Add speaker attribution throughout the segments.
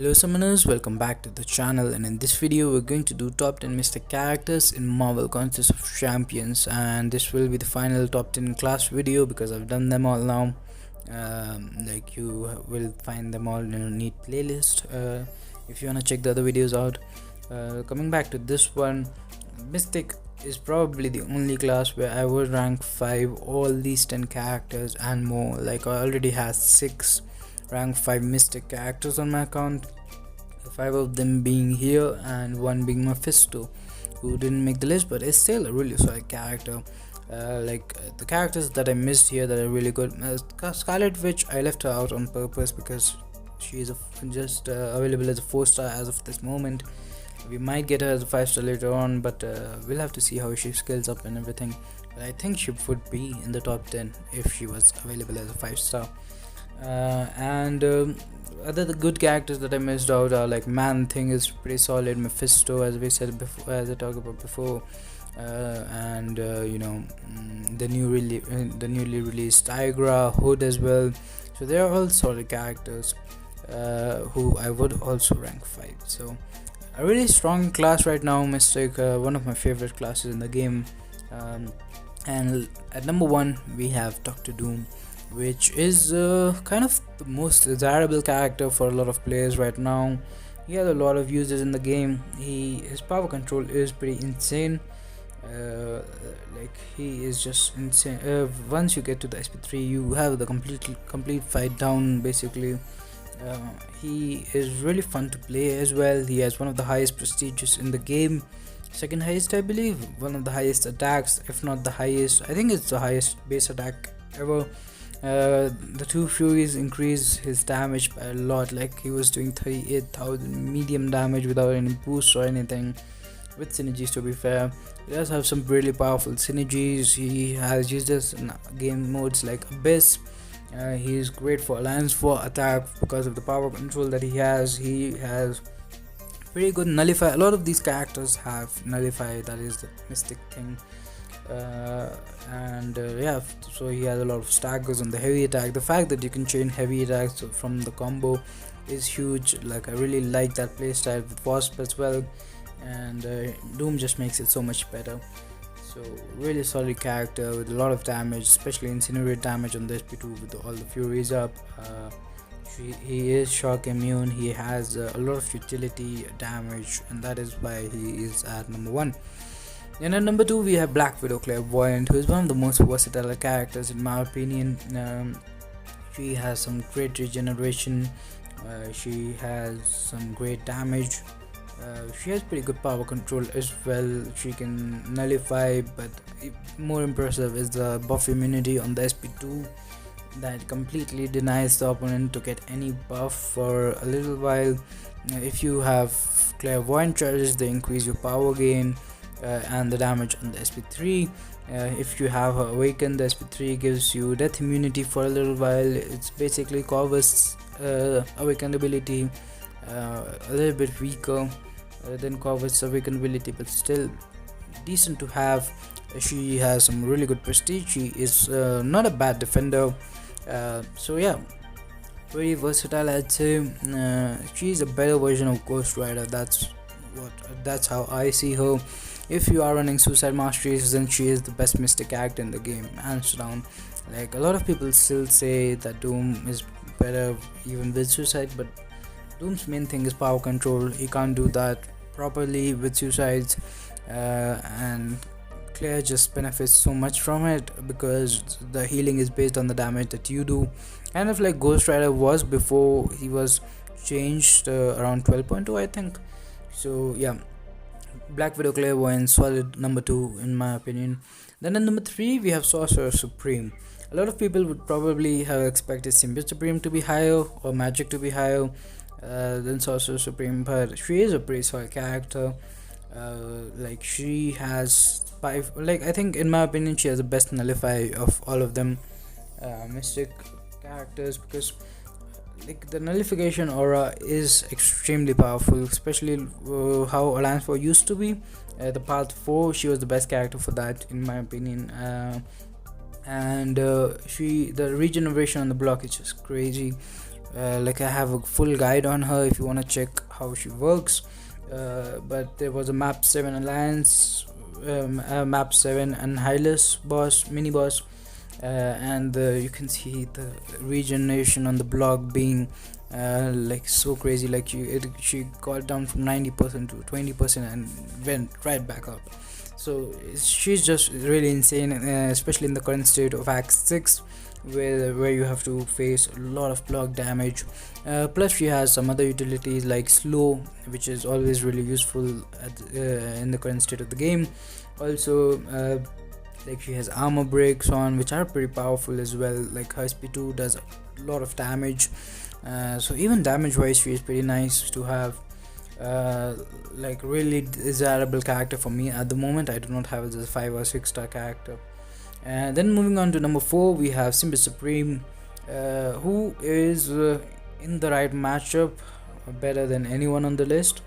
Speaker 1: Hello summoners, welcome back to the channel, and in this video we're going to do top 10 mystic characters in Marvel Contest of Champions, and this will be the final top 10 class video because I've done them all now. Like you will find them all in a neat playlist if you want to check the other videos out. Coming back to this one, Mystic is probably the only class where I would rank 5 all these 10 characters and more. Like I already have 6 rank 5 mystic characters on my account, 5 of them being here and 1 being Mephisto, who didn't make the list but is still a really solid character. The characters that I missed here that are really good, Scarlet, which I left her out on purpose because she is just available as a 4-star as of this moment. We might get her as a 5-star later on, but we'll have to see how she scales up and everything. But I think she would be in the top 10 if she was available as a 5-star. Other the good characters that I missed out are like Man-Thing is pretty solid, Mephisto as we said before, as I talked about before, the newly released Tigra, Hood as well. So they are all solid characters who I would also rank 5. So a really strong class right now, Mystic, one of my favorite classes in the game. And at number 1 we have Dr. Doom, which is kind of the most desirable character for a lot of players right now. He has a lot of users in the game. His power control is pretty insane. He is just insane. Once you get to the SP3, you have the complete fight down basically. He is really fun to play as well. He has one of the highest prestiges in the game, second highest I believe, one of the highest attacks, if not the highest. I think it's the highest base attack ever. The 2 Furies increase his damage by a lot. Like he was doing 38,000 medium damage without any boost or anything, with synergies to be fair. He does have some really powerful synergies. He has used this in game modes like Abyss. He is great for Alliance 4 attack because of the power control that he has. He has pretty good nullify. A lot of these characters have nullify, that is the mystic thing. So he has a lot of staggers on the heavy attack. The fact that you can chain heavy attacks from the combo is huge. Like I really like that playstyle with Wasp as well, and Doom just makes it so much better. So really solid character with a lot of damage, especially incinerate damage on the SP2 with all the Furies up. He is shock immune. He has a lot of utility damage, and that is why he is at number 1. And at number 2 we have Black Widow Clairvoyant, who is one of the most versatile characters in my opinion. She has some great regeneration, she has some great damage, she has pretty good power control as well. She can nullify, but more impressive is the buff immunity on the SP2 that completely denies the opponent to get any buff for a little while. If you have Clairvoyant charges, they increase your power gain and the damage on the SP3. If you have Awaken, the SP3 gives you death immunity for a little while. It's basically Corvus' Awaken ability, a little bit weaker than Corvus' Awaken ability, but still decent to have. She has some really good prestige. She is not a bad defender. So yeah, very versatile I'd say. She's a better version of Ghost Rider. That's how I see her. If you are running Suicide Masteries, then she is the best mystic character in the game, hands down. Like a lot of people still say that Doom is better even with Suicide, but Doom's main thing is power control. He can't do that properly with Suicides, and Claire just benefits so much from it because the healing is based on the damage that you do, kind of like Ghost Rider was before he was changed around 12.2 I think. So yeah, Black Widow Clairvoyant, solid number 2 in my opinion. Then at number 3 we have Sorcerer Supreme. A lot of people would probably have expected Symbiote Supreme to be higher or Magic to be higher than Sorcerer Supreme, but she is a pretty solid character. She has 5, I think in my opinion she has the best nullify of all of them mystic characters, because the nullification aura is extremely powerful, especially how Alliance 4 used to be. The Path 4, she was the best character for that in my opinion. The regeneration on the block is just crazy. like I have a full guide on her if you want to check how she works. But there was a map 7 alliance, map 7 annihilus boss, mini boss, and you can see the regeneration on the block being like so crazy. Like she got down from 90% to 20% and went right back up. So she's just really insane, especially in the current state of Act 6, where you have to face a lot of block damage. Plus she has some other utilities like slow, which is always really useful in the current state of the game. Also like she has armor breaks on, which are pretty powerful as well. Like her SP2 does a lot of damage, so even damage wise she is pretty nice to have. Like really desirable character for me at the moment. I do not have it as a 5 or 6 star character. And then moving on to number 4, we have Sorcerer Supreme, who is in the right matchup, better than anyone on the list.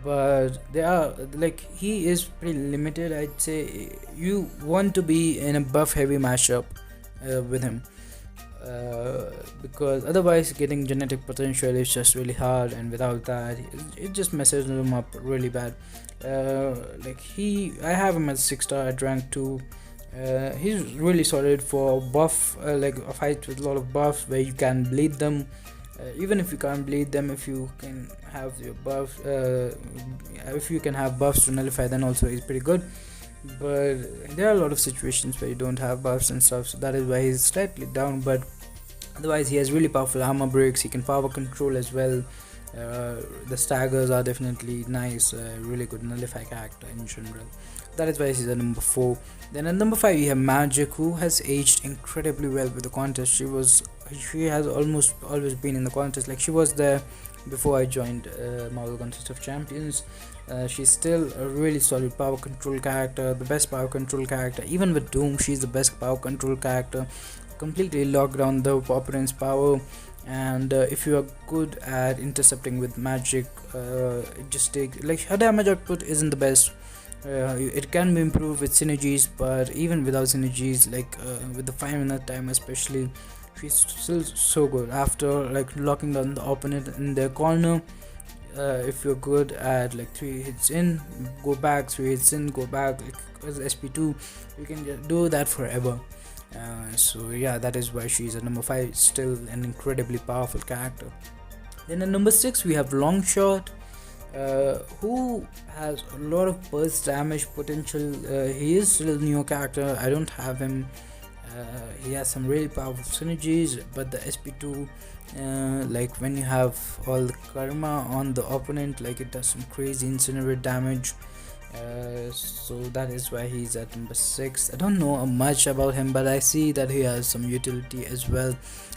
Speaker 1: But they are like, he is pretty limited. I'd say you want to be in a buff heavy matchup with him, because otherwise getting genetic potential is just really hard, and without that it just messes him up really bad. Like I have him as 6 star at rank 2. He's really solid for buff, like a fight with a lot of buffs where you can bleed them. Even if you can't bleed them, if you can have your buffs, if you can have buffs to nullify, then also is pretty good. But there are a lot of situations where you don't have buffs and stuff, so that is why he's slightly down. But otherwise he has really powerful armor breaks. He can power control as well. The staggers are definitely nice. Really good nullify character in general. That is why he's at number 4. Then at number 5 we have Magic, who has aged incredibly well with the contest. She has almost always been in the contest. Like she was there before I joined Marvel Contest of Champions. She's still a really solid power control character, the best power control character. Even with Doom, she's the best power control character. Completely lock down the opponent's power. And if you are good at intercepting with magic, it just takes, like, her damage output isn't the best. It can be improved with synergies, but even without synergies, like with the 5-minute time especially, she's still so good. After like locking down the opponent in their corner, if you're good at like 3 hits in, go back, 3 hits in, go back, like with SP2, you can just do that forever. So yeah, that is why she's at number 5. Still an incredibly powerful character. Then at number 6 we have Longshot, who has a lot of burst damage potential. He is still a new character. I don't have him. He has some really powerful synergies, but the SP2, like when you have all the karma on the opponent, like it does some crazy incinerate damage. So that is why he's at number 6. I don't know much about him, but I see that he has some utility as well.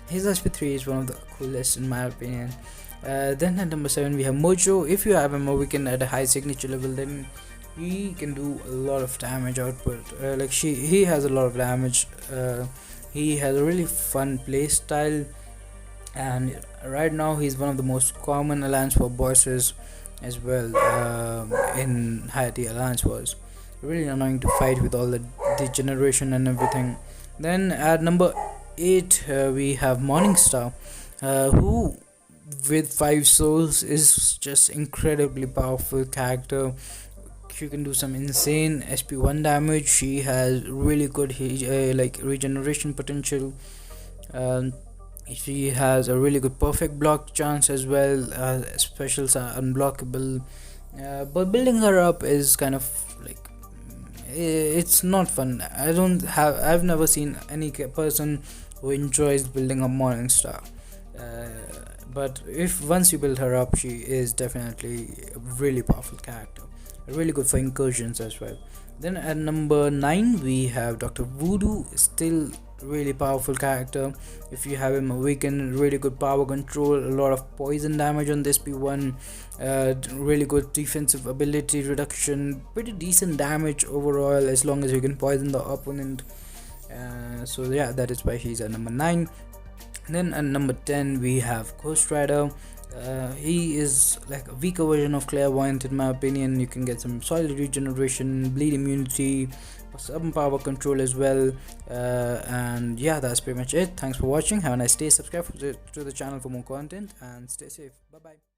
Speaker 1: His SP3 is one of the coolest in my opinion. Then at number 7 we have Mojo. If you have him a weekend at a high signature level, then he can do a lot of damage output. Like he has a lot of damage. He has a really fun play style, and right now he's one of the most common alliance war bosses as well. In high tier alliance wars, really annoying to fight with all the degeneration and everything. Then at number 8 we have Morningstar, who with 5 souls is just incredibly powerful character. She can do some insane SP1 damage. She has really good like regeneration potential. She has a really good perfect block chance as well. Specials are unblockable, but building her up is kind of like, it's not fun. I've never seen any person who enjoys building a Morningstar. But if once you build her up, she is definitely a really powerful character, really good for incursions as well. Then at number 9 we have Dr. Voodoo, still really powerful character. If you have him awaken, really good power control, a lot of poison damage on this P1, really good defensive ability reduction, pretty decent damage overall as long as you can poison the opponent. So yeah, that is why he's at number 9. Then at number 10 we have Ghost Rider. He is like a weaker version of Clairvoyant in my opinion. You can get some solid regeneration, bleed immunity, some power control as well. And yeah, that's pretty much it. Thanks for watching. Have a nice day. Subscribe to the channel for more content and stay safe. Bye bye.